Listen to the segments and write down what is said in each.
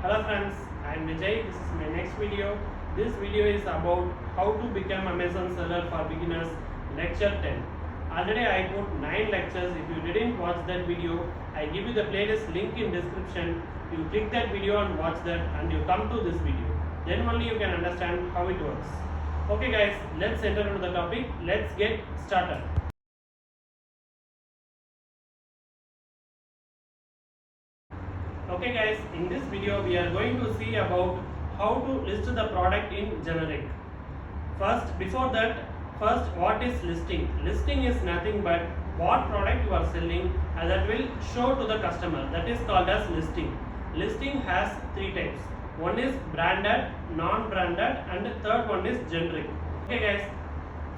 Hello friends, I am Vijay. This is my next video. This video is about how to become Amazon seller for beginners, lecture 10. Already I put 9 lectures. If you didn't watch that video, I give you the playlist link in description. You click that video and watch that and you come to this video. Then only you can understand how it works. Okay guys, let's enter into the topic. Let's get started. Okay guys, in this video we are going to see about how to list the product in generic. Before that, what is listing? Listing is nothing but what product you are selling and that will show to the customer. That is called as listing. Listing has 3 types. One is branded, non-branded and third one is generic. Okay guys,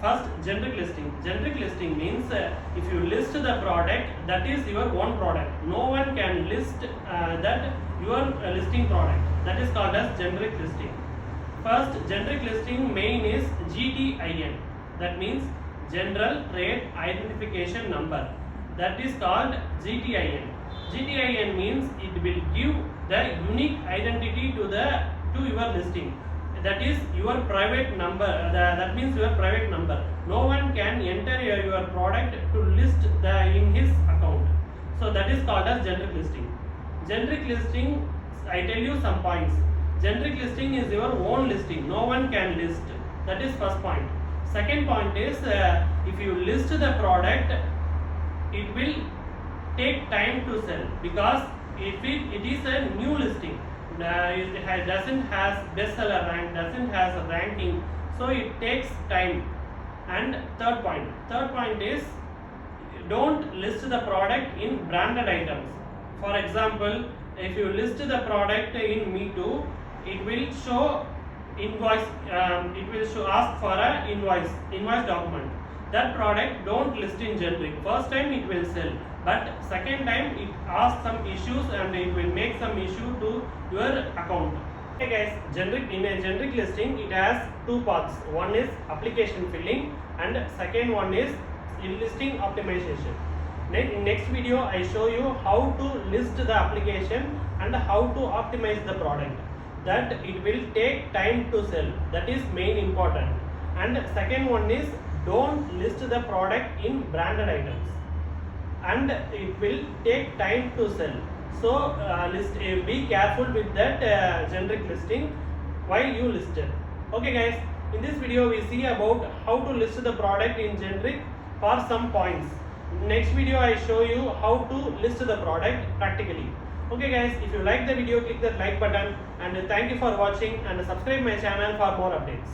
first generic listing. Generic listing means if you list the product, that is your own product. No one can list that your listing product. That is called as generic listing. First, generic listing main is GTIN. That means General Trade Identification Number. That is called GTIN. GTIN means it will give the unique identity to your listing. That is your private number. That means your private number. No one can enter your product to list in his account. So that is called as generic listing. Generic listing, I tell you some points. Generic listing is your own listing. No one can list. That is first point. Second point is if you list the product, it will take time to sell because if it is a new listing. It doesn't has bestseller rank, doesn't has a ranking, so it takes time. And third point is don't list the product in branded items. For example, if you list the product in Me Too, it will show invoice. It will show ask for a invoice document. That product don't list in generic. First time it will sell, but second time it asks some issues and it will make some issue to your account. Okay guys, in a generic listing it has 2 parts. One is application filling and second one is listing optimization. In next video I show you how to list the application and how to optimize the product. That it will take time to sell. That is main important. And second one is don't list the product in branded items and it will take time to sell. So be careful with that generic listing while you list it. Okay guys, in this video we see about how to list the product in generic for some points. Next video I show you how to list the product practically. Okay guys, if you like the video, click that like button and thank you for watching and subscribe my channel for more updates.